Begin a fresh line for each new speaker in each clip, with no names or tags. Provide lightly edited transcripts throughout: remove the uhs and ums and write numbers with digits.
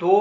2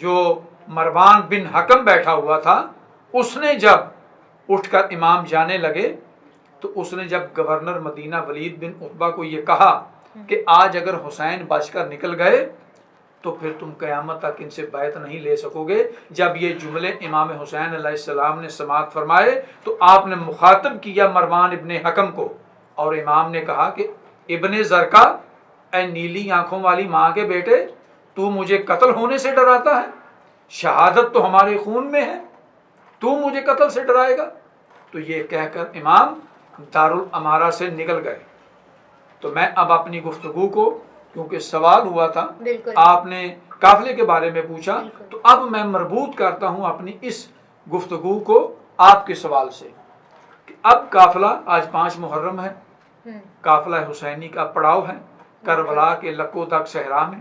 جو مروان بن حکم بیٹھا ہوا تھا، اس نے جب اٹھ کر امام جانے لگے تو اس نے جب گورنر مدینہ ولید بن عتبہ کو یہ کہا کہ آج اگر حسین بچ کر نکل گئے تو پھر تم قیامت تک ان سے بیعت نہیں لے سکو گے، جب یہ جملے امام حسین علیہ السلام نے سماعت فرمائے تو آپ نے مخاطب کیا مروان ابن حکم کو، اور امام نے کہا کہ ابن زرکا، اے نیلی آنکھوں والی ماں کے بیٹے، تو مجھے قتل ہونے سے ڈراتا ہے؟ شہادت تو ہمارے خون میں ہے، تو مجھے قتل سے ڈرائے گا؟ تو یہ کہہ کر امام دارالامارہ سے نکل گئے۔ تو میں اب اپنی گفتگو کو، کیونکہ سوال ہوا تھا، آپ نے قافلے کے بارے میں پوچھا، تو اب میں مربوط کرتا ہوں اپنی اس گفتگو کو آپ کے سوال سے کہ اب قافلہ آج 5 محرم ہے، قافلہ حسینی کا پڑاؤ ہے کربلا کے لکو تک صحرا میں،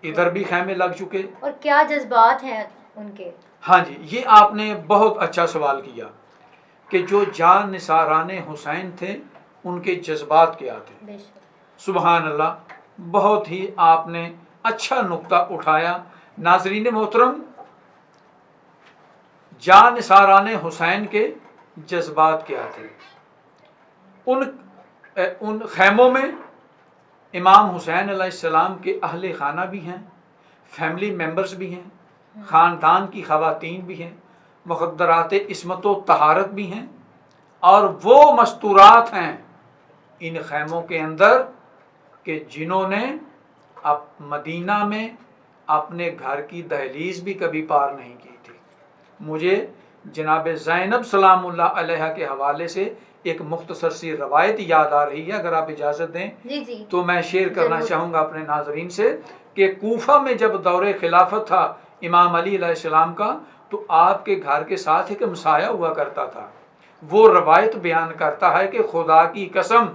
ادھر بھی خیمے لگ چکے،
اور کیا جذبات ہیں ان کے؟
ہاں جی، یہ آپ نے بہت اچھا سوال کیا کہ جو جان نثاران حسین تھے ان کے جذبات کیا تھے۔ سبحان اللہ، بہت ہی آپ نے اچھا نقطہ اٹھایا۔ ناظرین محترم، جان نثاران حسین کے جذبات کیا تھے؟ ان خیموں میں امام حسین علیہ السلام کے اہل خانہ بھی ہیں، فیملی ممبرز بھی ہیں، خاندان کی خواتین بھی ہیں، مقدرات عصمت و طہارت بھی ہیں، اور وہ مستورات ہیں ان خیموں کے اندر کہ جنہوں نے اب مدینہ میں اپنے گھر کی دہلیز بھی کبھی پار نہیں کی تھی۔ مجھے جناب زینب سلام اللہ علیہ کے حوالے سے ایک مختصر سی روایت یاد آ رہی ہے، اگر آپ اجازت دیں تو میں شیئر کرنا چاہوں گا اپنے ناظرین سے کہ کوفہ میں جب دور خلافت تھا امام علی علیہ السلام کا، تو آپ کے گھر کے ساتھ ایک ہمسایہ ہوا کرتا تھا۔ وہ روایت بیان کرتا ہے کہ خدا کی قسم،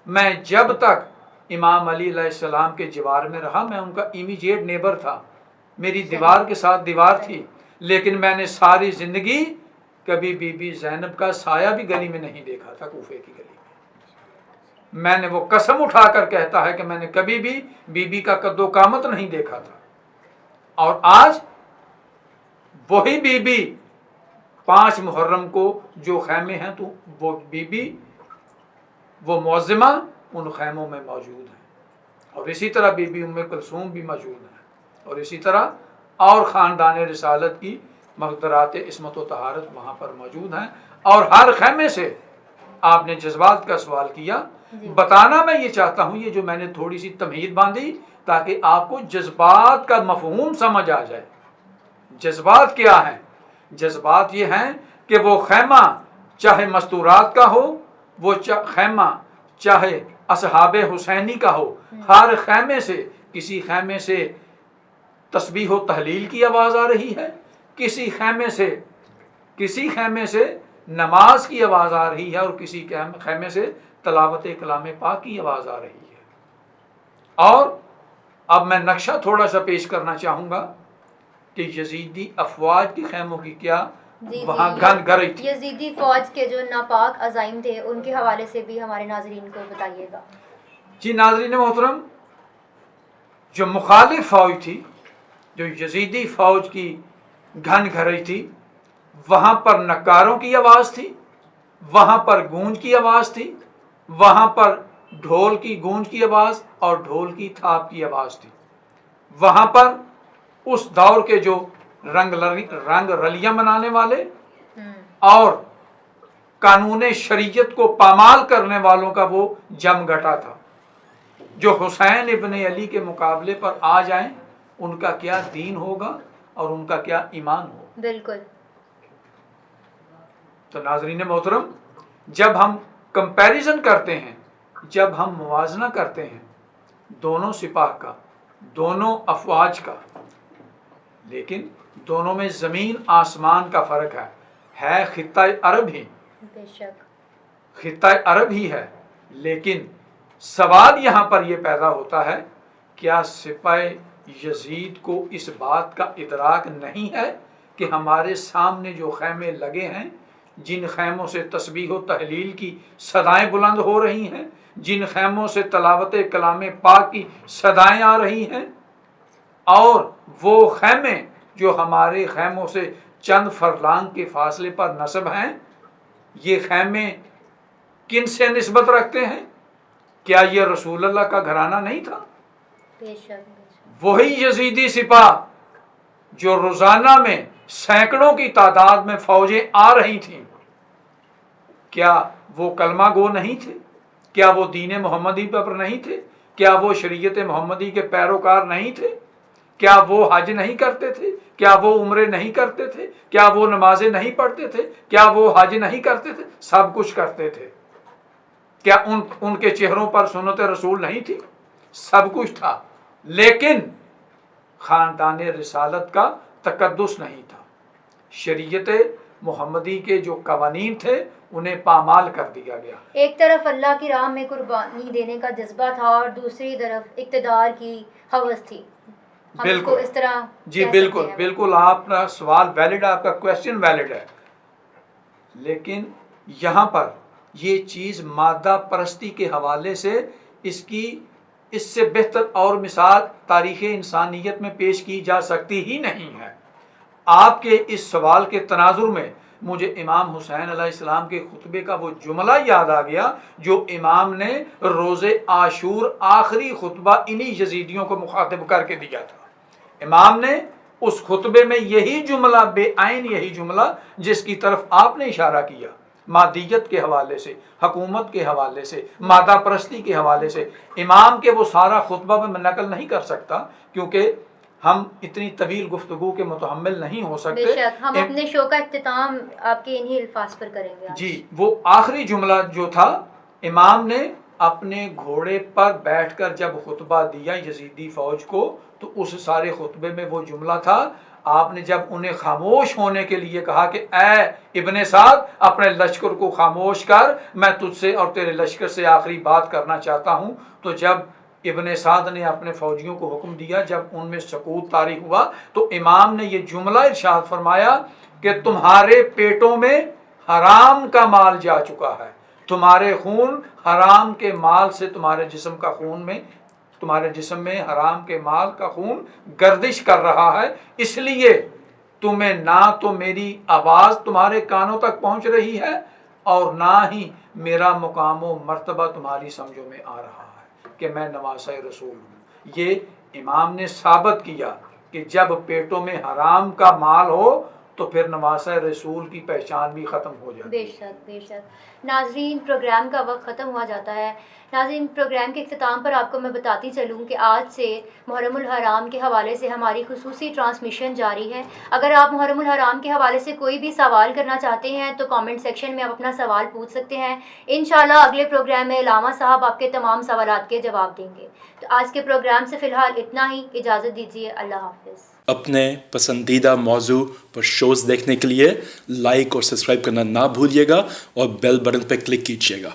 میں جب تک امام علی علیہ السلام کے جوار میں رہا، میں ان کا امیجیٹ نیبر تھا، میری دیوار کے ساتھ دیوار تھی، لیکن میں نے ساری زندگی کبھی بی بی زینب کا سایہ بھی گلی میں نہیں دیکھا تھا، کوفے کی گلی میں۔ میں نے وہ قسم اٹھا کر کہتا ہے کہ میں نے کبھی بھی بی بی کا قد و قامت نہیں دیکھا تھا، اور آج وہی بی بی 5 محرم کو جو خیمے ہیں تو وہ بی بی، وہ معظمہ ان خیموں میں موجود ہیں، اور اسی طرح بی بی ام کلثوم بھی موجود ہیں، اور اسی طرح اور خاندان رسالت کی مقدرات عصمت و طہارت وہاں پر موجود ہیں۔ اور ہر خیمے سے آپ نے جذبات کا سوال کیا، بتانا میں یہ چاہتا ہوں، یہ جو میں نے تھوڑی سی تمہید باندھی تاکہ آپ کو جذبات کا مفہوم سمجھ آ جائے۔ جذبات کیا ہیں؟ جذبات یہ ہیں کہ وہ خیمہ چاہے مستورات کا ہو، وہ خیمہ چاہے اصحاب حسینی کا ہو، ہر خیمے سے، کسی خیمے سے تسبیح و تحلیل کی آواز آ رہی ہے، کسی خیمے سے نماز کی آواز آ رہی ہے، اور کسی خیمے سے تلاوت کلام پاک کی آواز آ رہی ہے۔ اور اب میں نقشہ تھوڑا سا پیش کرنا چاہوں گا کہ یزیدی افواج کی خیموں کی کیا وہاں گھن گرئی تھی۔
یزیدی فوج کے جو ناپاک عزائم تھے ان کے حوالے سے بھی ہمارے ناظرین کو بتائیے گا۔
جی ناظرین محترم، جو مخالف فوج تھی، جو یزیدی فوج کی گھن گھرئی تھی، وہاں پر نکاروں کی آواز تھی، وہاں پر گونج کی آواز تھی، وہاں پر ڈھول کی گونج کی آواز اور ڈھول کی تھاپ کی آواز تھی۔ وہاں پر اس دور کے جو رنگ رلیاں منانے والے اور قانون شریعت کو پامال کرنے والوں کا وہ جم گھٹا تھا، جو حسین ابن علی کے مقابلے پر آ جائیں، ان کا کیا دین ہوگا اور ان کا کیا ایمان ہوگا۔
بالکل۔
تو ناظرین محترم، جب ہم کمپیریزن کرتے ہیں، جب ہم موازنہ کرتے ہیں دونوں سپاہ کا، دونوں افواج کا، لیکن دونوں میں زمین آسمان کا فرق ہے خطہ عرب ہی،
بے شک
خطہ عرب ہی ہے، لیکن سوال یہاں پر یہ پیدا ہوتا ہے، کیا سپاہ یزید کو اس بات کا ادراک نہیں ہے کہ ہمارے سامنے جو خیمے لگے ہیں، جن خیموں سے تسبیح و تحلیل کی صدائیں بلند ہو رہی ہیں، جن خیموں سے تلاوت کلام پاک کی صدائیں آ رہی ہیں، اور وہ خیمے جو ہمارے خیموں سے چند فرلانگ کے فاصلے پر نصب ہیں، یہ خیمے کن سے نسبت رکھتے ہیں؟ کیا یہ رسول اللہ کا گھرانہ نہیں تھا؟
بے شک
وہی یزیدی سپاہ جو روزانہ میں سینکڑوں کی تعداد میں فوجیں آ رہی تھیں، کیا وہ کلمہ گو نہیں تھے؟ کیا وہ دین محمدی پر نہیں تھے؟ کیا وہ شریعت محمدی کے پیروکار نہیں تھے؟ کیا وہ حج نہیں کرتے تھے؟ کیا وہ عمرے نہیں کرتے تھے؟ کیا وہ نمازیں نہیں پڑھتے تھے؟ کیا وہ حج نہیں کرتے تھے؟ سب کچھ کرتے تھے۔ کیا ان کے چہروں پر سنت رسول نہیں تھی؟ سب کچھ تھا، لیکن خاندان رسالت کا تقدس نہیں تھا۔ شریعت محمدی کے جو قوانین تھے انہیں پامال کر دیا گیا۔
ایک طرف اللہ کی راہ میں قربانی دینے کا جذبہ تھا اور دوسری طرف اقتدار کی ہوس تھی۔ ہم اس کو اس طرح
جی بالکل بالکل، آپ کا سوال ویلڈ ہے، آپ کا کوشچن ویلڈ ہے، لیکن یہاں پر یہ چیز مادہ پرستی کے حوالے سے اس سے بہتر اور مثال تاریخ انسانیت میں پیش کی جا سکتی ہی نہیں ہے۔ آپ کے اس سوال کے تناظر میں مجھے امام حسین علیہ السلام کے خطبے کا وہ جملہ یاد آ گیا جو امام نے روز عاشور آخری خطبہ انہی یزیدیوں کو مخاطب کر کے دیا تھا۔ امام نے اس خطبے میں یہی جملہ، بے عین یہی جملہ جس کی طرف آپ نے اشارہ کیا، مادیت کے حوالے سے، حکومت کے حوالے سے، مادہ پرستی کے حوالے سے، امام کے وہ سارا خطبہ میں نقل نہیں کر سکتا کیونکہ ہم اتنی طویل گفتگو کے متحمل نہیں ہو سکتے۔
بے شک ہم اپنے شو کا اختتام آپ کے انہی الفاظ پر کریں گے۔
جی، وہ آخری جملہ جو تھا، امام نے اپنے گھوڑے پر بیٹھ کر جب خطبہ دیا یزیدی فوج کو تو اس سارے خطبے میں وہ جملہ تھا، آپ نے جب انہیں خاموش ہونے کے لیے کہا کہ اے ابن سعد اپنے لشکر کو خاموش کر، میں تجھ سے اور تیرے لشکر سے آخری بات کرنا چاہتا ہوں، تو جب ابن سعد نے اپنے فوجیوں کو حکم دیا، جب ان میں سکوت طاری ہوا تو امام نے یہ جملہ ارشاد فرمایا کہ تمہارے پیٹوں میں حرام کا مال جا چکا ہے، تمہارے خون حرام کے مال سے تمہارے جسم کا خون میں، تمہارے جسم میں حرام کے مال کا خون گردش کر رہا ہے، اس لیے تمہیں نہ تو میری آواز تمہارے کانوں تک پہنچ رہی ہے اور نہ ہی میرا مقام و مرتبہ تمہاری سمجھوں میں آ رہا ہے کہ میں نواسہ رسول ہوں۔ یہ امام نے ثابت کیا کہ جب پیٹوں میں حرام کا مال ہو تو پھر نواسہ رسول کی پہچان بھی ختم ہو جاتی ہے۔
بے شک بے شک۔ ناظرین، پروگرام کا وقت ختم ہوا جاتا ہے۔ ناظرین، پروگرام کے اختتام پر آپ کو میں بتاتی چلوں کہ آج سے محرم الحرام کے حوالے سے ہماری خصوصی ٹرانسمیشن جاری ہے۔ اگر آپ محرم الحرام کے حوالے سے کوئی بھی سوال کرنا چاہتے ہیں تو کامنٹ سیکشن میں آپ اپنا سوال پوچھ سکتے ہیں۔ انشاءاللہ اگلے پروگرام میں علامہ صاحب آپ کے تمام سوالات کے جواب دیں گے۔ تو آج کے پروگرام سے فی الحال اتنا ہی، اجازت دیجیے، اللہ حافظ۔
اپنے پسندیدہ موضوع پر شوز دیکھنے کے لیے لائک اور سبسکرائب کرنا نہ بھولیے گا اور بیل بٹن پر کلک کیجیے گا۔